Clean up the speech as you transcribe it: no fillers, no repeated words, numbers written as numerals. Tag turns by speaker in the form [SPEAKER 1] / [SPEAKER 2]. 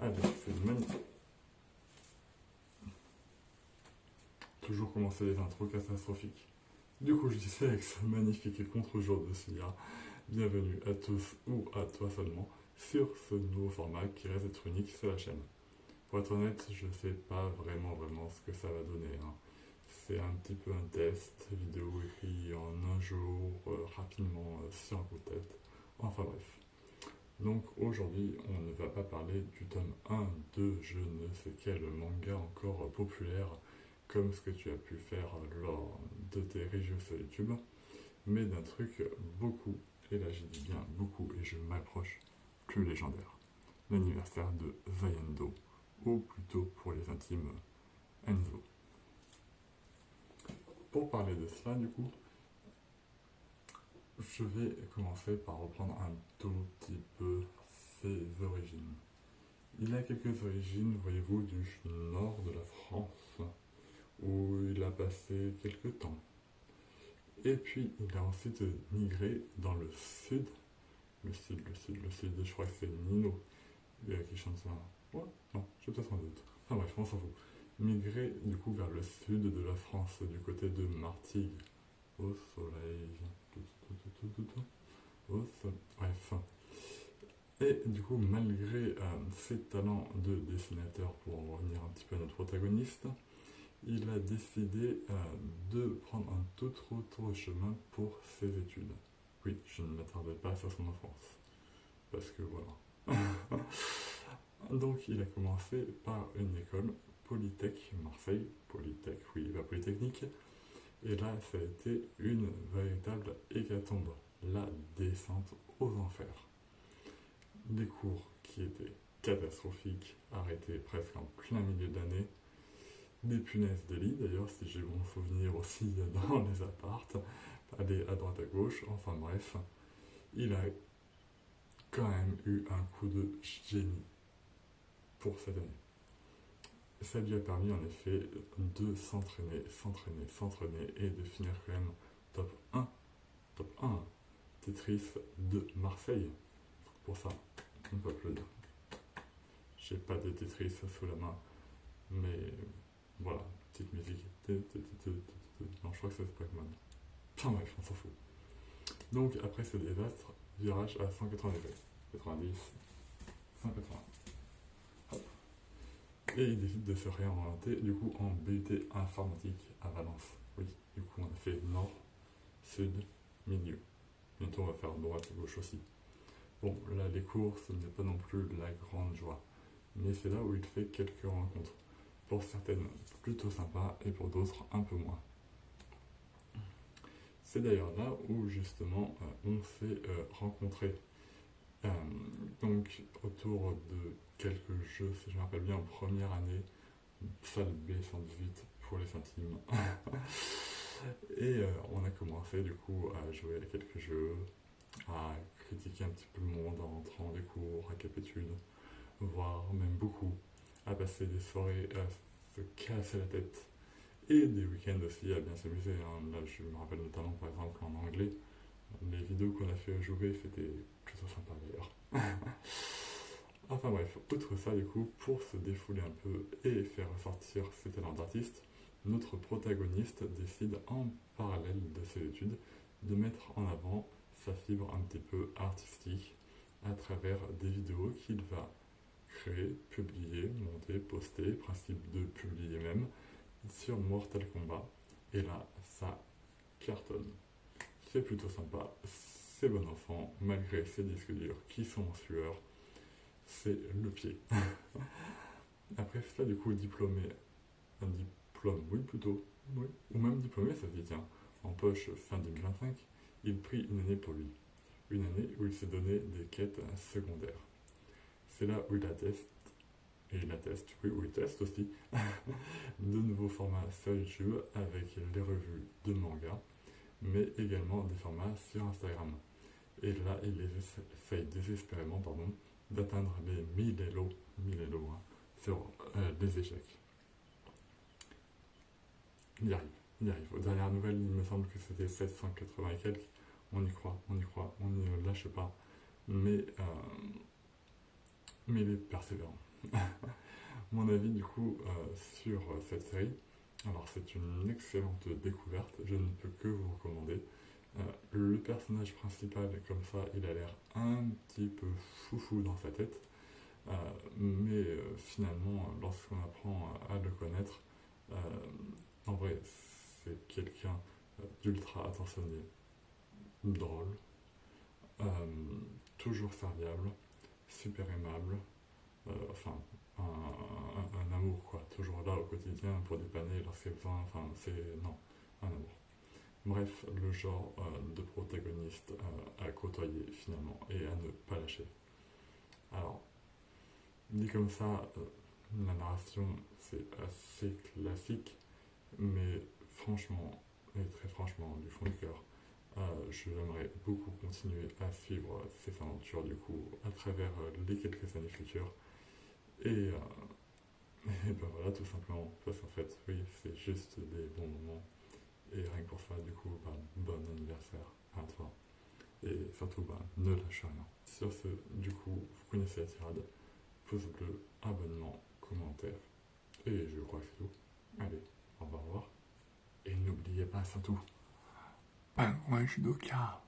[SPEAKER 1] avec cette magnifique. Toujours commencer les intros catastrophiques. Du coup, je disais avec ce magnifique contre-jour de SIA, bienvenue à tous ou à toi seulement sur ce nouveau format qui reste être unique sur la chaîne. Pour être honnête, je ne sais pas vraiment ce que ça va donner. C'est un petit peu un test vidéo écrit en un jour, rapidement, sur un coup de tête. Enfin bref. Donc aujourd'hui, on ne va pas parler du tome 1 de je ne sais quel manga encore populaire comme ce que tu as pu faire lors de tes reviews sur YouTube, mais d'un truc beaucoup, et là j'ai dit bien beaucoup et je m'approche, plus légendaire. L'anniversaire de Zayendo, ou plutôt pour les intimes, Enzo. Pour parler de cela, du coup, je vais commencer par reprendre un tout petit peu ses origines. Il a quelques origines, voyez-vous, du nord de la France, où il a passé quelques temps. Et puis, il a ensuite migré dans le sud, je crois que c'est Nino qui chante ça. Ouais, non, j'ai peut-être un doute. Enfin bref, on s'en fout. Migré du coup vers le sud de la France, du côté de Martigues, au soleil. Bref. Et du coup, malgré ses talents de dessinateur, pour en revenir un petit peu à notre protagoniste, il a décidé de prendre un tout autre chemin pour ses études. Oui, je ne m'attardais pas sur son enfance. Parce que voilà. Donc il a commencé par une école, Polytech Marseille, Polytech, oui, la Polytechnique, et là ça a été une véritable hécatombe, la descente aux enfers. Des cours qui étaient catastrophiques, arrêtés presque en plein milieu d'année, des punaises de lit d'ailleurs, si j'ai bon souvenir aussi dans les appartes, aller à droite à gauche, enfin bref, il a quand même eu un coup de génie pour cette année. Ça lui a permis en effet de s'entraîner et de finir quand même top 1 Tetris de Marseille. Pour ça, on peut applaudir. J'ai pas de Tetris sous la main, mais voilà, petite musique. Non, je crois que c'est Pac-Man. Enfin bref, on s'en fout. Donc après ce désastre, virage à 180 degrés. 90, 180. Et il décide de se réorienter du coup en BUT informatique à Valence. Oui, du coup on a fait nord, sud, milieu. Bientôt on va faire droite et gauche aussi. Bon, là les cours ce n'est pas non plus la grande joie. Mais c'est là où il fait quelques rencontres. Pour certaines plutôt sympas et pour d'autres un peu moins. C'est d'ailleurs là où justement on s'est rencontrés. Donc autour de quelques jeux, si je me rappelle bien, en première année, salle B118 pour les intimes. Et on a commencé du coup à jouer à quelques jeux, à critiquer un petit peu le monde en rentrant des cours, à Cap-Études, voire même beaucoup, à passer des soirées à se casser la tête et des week-ends aussi à bien s'amuser. Là je me rappelle notamment par exemple en anglais, les vidéos qu'on a fait jouer c'était plutôt sympa d'ailleurs. Enfin bref, outre ça du coup, pour se défouler un peu et faire ressortir ses talents d'artiste, notre protagoniste décide en parallèle de ses études de mettre en avant sa fibre un petit peu artistique à travers des vidéos qu'il va créer, publier, monter, poster, principe de publier même, sur Mortal Kombat. Et là, ça cartonne. C'est plutôt sympa, c'est bon enfant, malgré ses disques durs qui sont en sueur, c'est le pied. Après cela, du coup, diplômé, un diplôme, oui plutôt, oui, ou même diplômé, ça se dit, tiens, en poche fin 2025, il prit une année pour lui. Une année où il s'est donné des quêtes secondaires. C'est là où il atteste, oui, où il teste aussi, de nouveaux formats sur YouTube avec les revues de manga, mais également des formats sur Instagram. Et là, il essaye désespérément d'atteindre les 1000 Elo sur des échecs. Il y arrive. Aux dernières nouvelles, il me semble que c'était 780 et quelques. On y croit, on n'y lâche pas. Mais il est persévérant. Mon avis du coup sur cette série. Alors c'est une excellente découverte, je ne peux que vous recommander. Le personnage principal, comme ça, il a l'air un petit peu foufou dans sa tête, mais finalement, lorsqu'on apprend à le connaître, euh, en vrai, c'est quelqu'un d'ultra attentionné, drôle, euh, toujours serviable, super aimable, enfin, un amour quoi, toujours là au quotidien pour dépanner lorsqu'il y a besoin, enfin, c'est, non, un amour. Bref, le genre de protagoniste à côtoyer finalement et à ne pas lâcher. Alors, dit comme ça, la narration c'est assez classique, mais franchement, et très franchement, du fond du cœur, j'aimerais beaucoup continuer à suivre ces aventures du coup à travers les quelques années futures. Et, et ben voilà, tout simplement, parce qu'en fait, oui, c'est juste des bons moments. Et rien que pour ça, du coup, ben, bon anniversaire à toi. Et surtout, ben, ne lâche rien. Sur ce, du coup, vous connaissez la tirade. Pouce bleu, abonnement, commentaire. Et je crois que c'est tout. Allez, au revoir. Et n'oubliez pas surtout, pas loin judoka.